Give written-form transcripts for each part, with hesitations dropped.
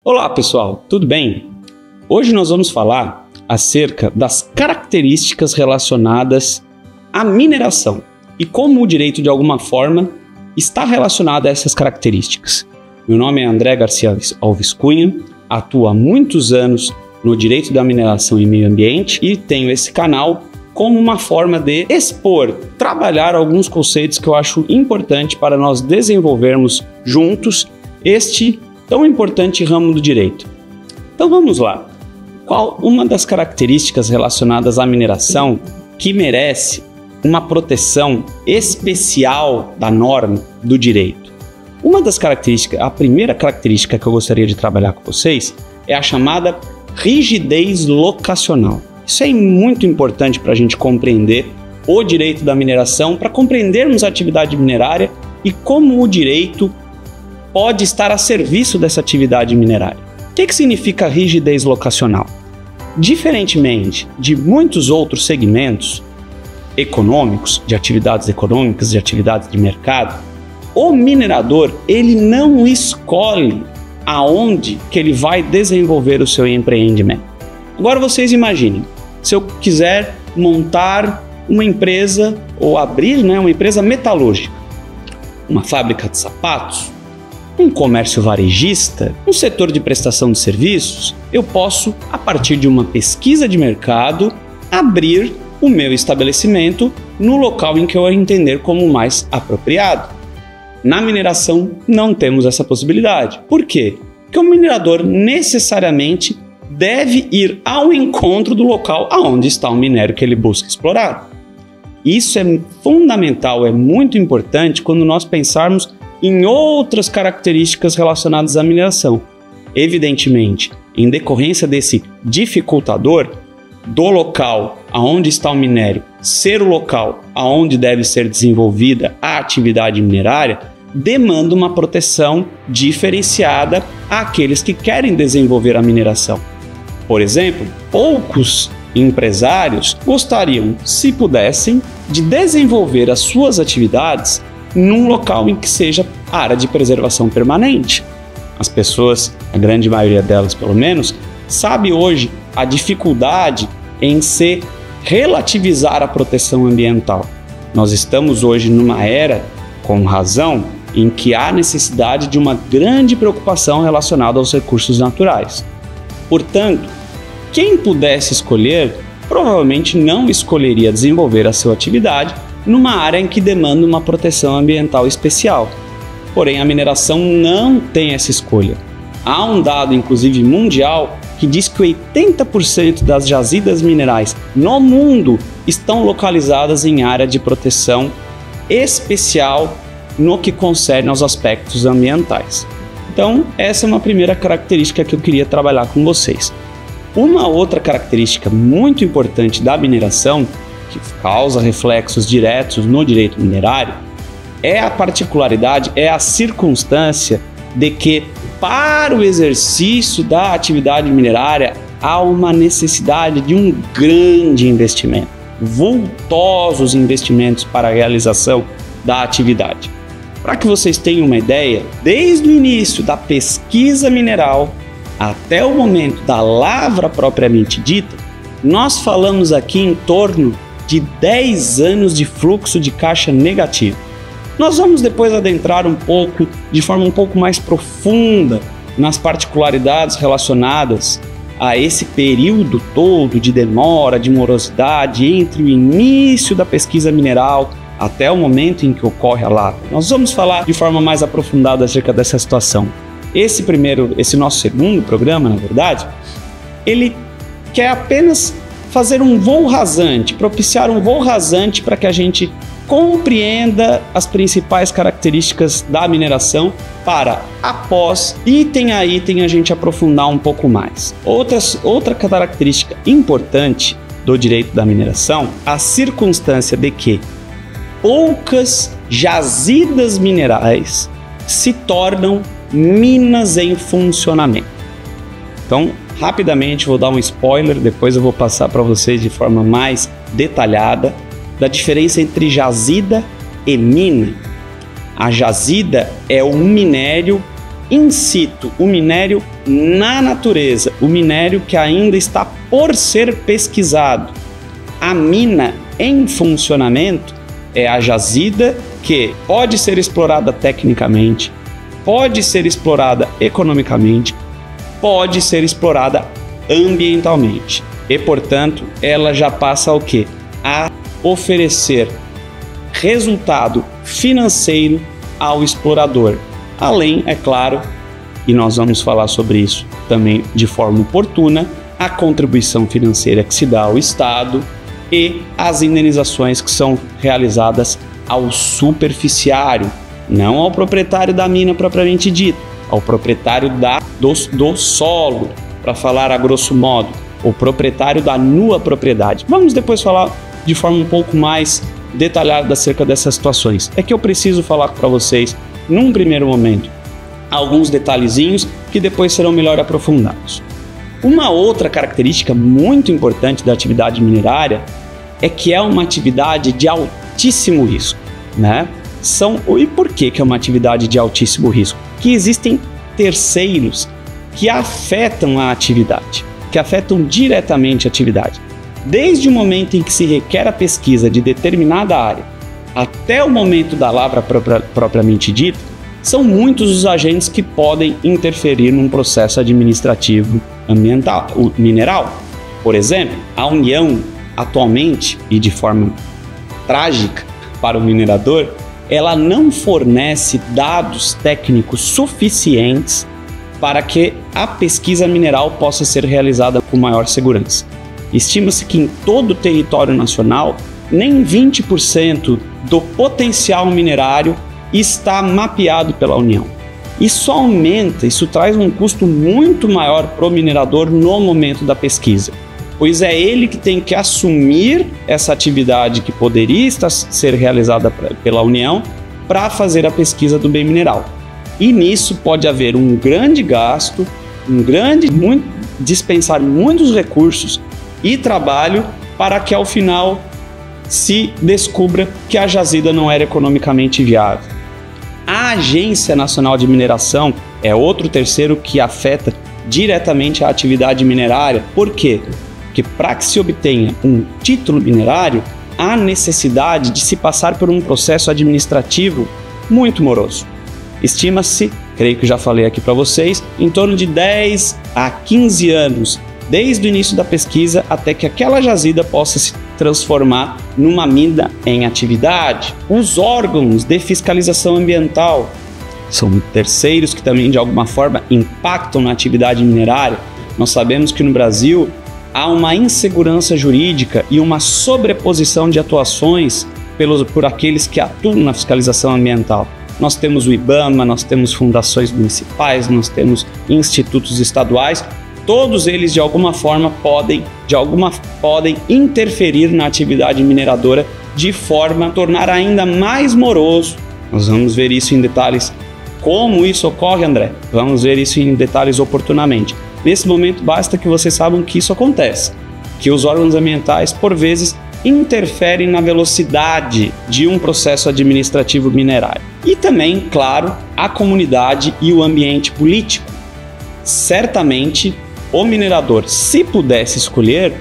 Olá pessoal, tudo bem? Hoje nós vamos falar acerca das características relacionadas à mineração e como o direito de alguma forma está relacionado a essas características. Meu nome é André Garcia Alves Cunha, atuo há muitos anos no direito da mineração e meio ambiente e tenho esse canal como uma forma de expor, trabalhar alguns conceitos que eu acho importante para nós desenvolvermos juntos este tão importante ramo do direito. Então vamos lá. Qual uma das características relacionadas à mineração que merece uma proteção especial da norma do direito? Uma das características, a primeira característica que eu gostaria de trabalhar com vocês é a chamada rigidez locacional. Isso é muito importante para a gente compreender o direito da mineração, para compreendermos a atividade minerária e como o direito pode estar a serviço dessa atividade minerária. O que significa rigidez locacional? Diferentemente de muitos outros segmentos econômicos, de atividades econômicas, de atividades de mercado, o minerador ele não escolhe aonde que ele vai desenvolver o seu empreendimento. Agora vocês imaginem, se eu quiser montar uma empresa ou abrir uma empresa metalúrgica, uma fábrica de sapatos, um comércio varejista, um setor de prestação de serviços, eu posso, a partir de uma pesquisa de mercado, abrir o meu estabelecimento no local em que eu entender como mais apropriado. Na mineração, não temos essa possibilidade. Por quê? Porque o minerador necessariamente deve ir ao encontro do local aonde está o minério que ele busca explorar. Isso é fundamental, é muito importante quando nós pensarmos em outras características relacionadas à mineração. Evidentemente, em decorrência desse dificultador do local aonde está o minério ser o local aonde deve ser desenvolvida a atividade minerária, demanda uma proteção diferenciada àqueles que querem desenvolver a mineração. Por exemplo, poucos empresários gostariam, se pudessem, de desenvolver as suas atividades num local em que seja área de preservação permanente. As pessoas, a grande maioria delas pelo menos, sabe hoje a dificuldade em se relativizar a proteção ambiental. Nós estamos hoje numa era, com razão, em que há necessidade de uma grande preocupação relacionada aos recursos naturais. Portanto, quem pudesse escolher, provavelmente não escolheria desenvolver a sua atividade numa área em que demanda uma proteção ambiental especial. Porém, a mineração não tem essa escolha. Há um dado, inclusive mundial, que diz que 80% das jazidas minerais no mundo estão localizadas em área de proteção especial no que concerne aos aspectos ambientais. Então, essa é uma primeira característica que eu queria trabalhar com vocês. Uma outra característica muito importante da mineração, que causa reflexos diretos no direito minerário, é a particularidade, é a circunstância de que, para o exercício da atividade minerária, há uma necessidade de um grande investimento, vultosos investimentos para a realização da atividade. Para que vocês tenham uma ideia, desde o início da pesquisa mineral até o momento da lavra propriamente dita, nós falamos aqui em torno de 10 anos de fluxo de caixa negativo. Nós vamos depois adentrar de forma um pouco mais profunda nas particularidades relacionadas a esse período todo de demora, de morosidade entre o início da pesquisa mineral até o momento em que ocorre a lavra. Nós vamos falar de forma mais aprofundada acerca dessa situação. Esse nosso segundo programa, na verdade, ele quer apenas fazer um voo rasante, propiciar um voo rasante para que a gente compreenda as principais características da mineração para, após, item a item, a gente aprofundar um pouco mais. Outra característica importante do direito da mineração, a circunstância de que poucas jazidas minerais se tornam minas em funcionamento. Então, rapidamente vou dar um spoiler, depois eu vou passar para vocês de forma mais detalhada da diferença entre jazida e mina. A jazida é um minério in situ, um minério na natureza, o minério que ainda está por ser pesquisado. A mina em funcionamento é a jazida, que pode ser explorada tecnicamente, pode ser explorada economicamente, pode ser explorada ambientalmente. E, portanto, ela já passa o quê? A oferecer resultado financeiro ao explorador. Além, é claro, e nós vamos falar sobre isso também de forma oportuna, a contribuição financeira que se dá ao Estado e as indenizações que são realizadas ao superficiário, não ao proprietário da mina propriamente dito, ao proprietário do solo, para falar a grosso modo, o proprietário da nua propriedade. Vamos depois falar de forma um pouco mais detalhada acerca dessas situações. É que eu preciso falar para vocês, num primeiro momento, alguns detalhezinhos que depois serão melhor aprofundados. Uma outra característica muito importante da atividade minerária é que é uma atividade de altíssimo risco, né? E por que é uma atividade de altíssimo risco? Que existem terceiros que afetam a atividade, que afetam diretamente a atividade. Desde o momento em que se requer a pesquisa de determinada área até o momento da lavra propriamente dita, são muitos os agentes que podem interferir num processo administrativo ambiental, mineral. Por exemplo, a União atualmente, e de forma trágica para o minerador, ela não fornece dados técnicos suficientes para que a pesquisa mineral possa ser realizada com maior segurança. Estima-se que em todo o território nacional, nem 20% do potencial minerário está mapeado pela União. Isso aumenta, isso traz um custo muito maior para o minerador no momento da pesquisa, pois é ele que tem que assumir essa atividade que poderia ser realizada pela União para fazer a pesquisa do bem mineral. E nisso pode haver um grande gasto, dispensar muitos recursos e trabalho para que ao final se descubra que a jazida não era economicamente viável. A Agência Nacional de Mineração é outro terceiro que afeta diretamente a atividade minerária. Por quê? Porque para que se obtenha um título minerário, há necessidade de se passar por um processo administrativo muito moroso. Estima-se, creio que já falei aqui para vocês, em torno de 10 a 15 anos, desde o início da pesquisa até que aquela jazida possa se transformar numa mina em atividade. Os órgãos de fiscalização ambiental são terceiros que também de alguma forma impactam na atividade minerária. Nós sabemos que no Brasil há uma insegurança jurídica e uma sobreposição de atuações por aqueles que atuam na fiscalização ambiental. Nós temos o IBAMA, nós temos fundações municipais, nós temos institutos estaduais, todos eles de alguma forma podem interferir na atividade mineradora de forma a tornar ainda mais moroso. Nós vamos ver isso em detalhes. Como isso ocorre, André? Vamos ver isso em detalhes oportunamente. Nesse momento basta que vocês saibam que isso acontece, que os órgãos ambientais por vezes interferem na velocidade de um processo administrativo minerário. E também, claro, a comunidade e o ambiente político. Certamente, o minerador, se pudesse escolher,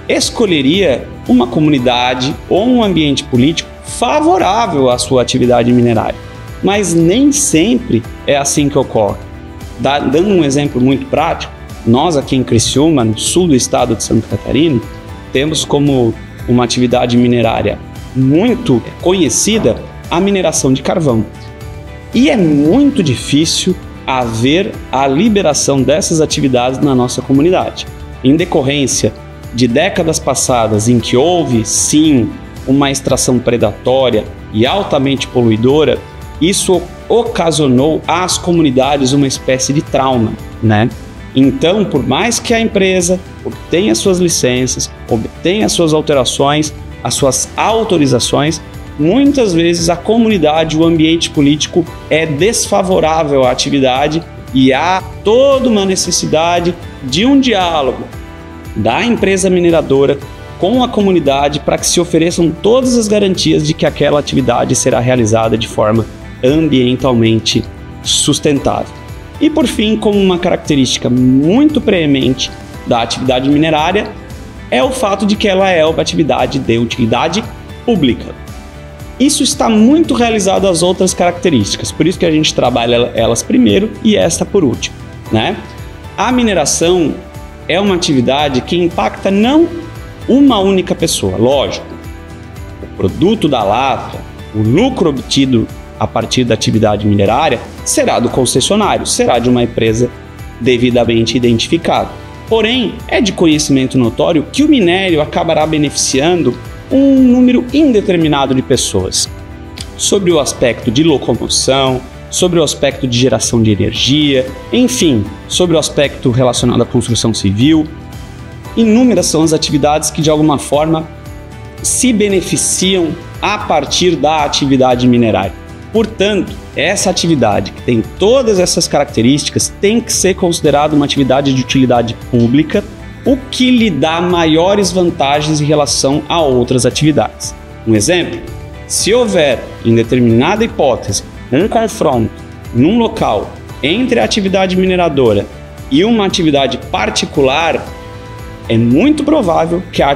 escolheria uma comunidade ou um ambiente político favorável à sua atividade minerária. Mas nem sempre é assim que ocorre. Dando um exemplo muito prático, nós aqui em Criciúma, no sul do estado de Santa Catarina, temos como uma atividade minerária muito conhecida a mineração de carvão. E é muito difícil haver a liberação dessas atividades na nossa comunidade. Em decorrência de décadas passadas em que houve, sim, uma extração predatória e altamente poluidora, isso ocasionou às comunidades uma espécie de trauma, né? Então, por mais que a empresa obtenha suas licenças, obtenha suas alterações, as suas autorizações, muitas vezes a comunidade, o ambiente político é desfavorável à atividade e há toda uma necessidade de um diálogo da empresa mineradora com a comunidade para que se ofereçam todas as garantias de que aquela atividade será realizada de forma ambientalmente sustentável. E por fim, como uma característica muito preemente da atividade minerária, é o fato de que ela é uma atividade de utilidade pública. Isso está muito realizado às outras características, por isso que a gente trabalha elas primeiro e esta por último, né? A mineração é uma atividade que impacta não uma única pessoa, lógico. O produto da lavra, o lucro obtido a partir da atividade minerária será do concessionário, será de uma empresa devidamente identificada. Porém, é de conhecimento notório que o minério acabará beneficiando um número indeterminado de pessoas, sobre o aspecto de locomoção, sobre o aspecto de geração de energia, enfim, sobre o aspecto relacionado à construção civil. Inúmeras são as atividades que de alguma forma se beneficiam a partir da atividade minerária. Portanto, essa atividade que tem todas essas características tem que ser considerada uma atividade de utilidade pública, o que lhe dá maiores vantagens em relação a outras atividades. Um exemplo, se houver, em determinada hipótese, um confronto num local entre a atividade mineradora e uma atividade particular, é muito provável que a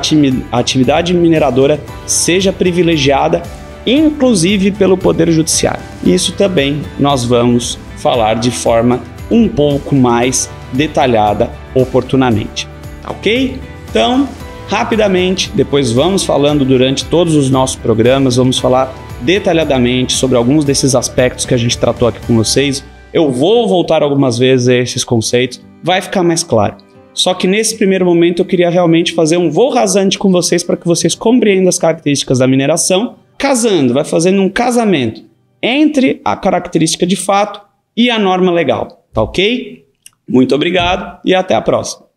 atividade mineradora seja privilegiada, inclusive pelo Poder Judiciário. Isso também nós vamos falar de forma um pouco mais detalhada oportunamente. Ok? Então, rapidamente, depois vamos falando durante todos os nossos programas, vamos falar detalhadamente sobre alguns desses aspectos que a gente tratou aqui com vocês. Eu vou voltar algumas vezes a esses conceitos, vai ficar mais claro. Só que nesse primeiro momento eu queria realmente fazer um voo rasante com vocês para que vocês compreendam as características da mineração, casando, vai fazendo um casamento entre a característica de fato e a norma legal, tá ok? Muito obrigado e até a próxima.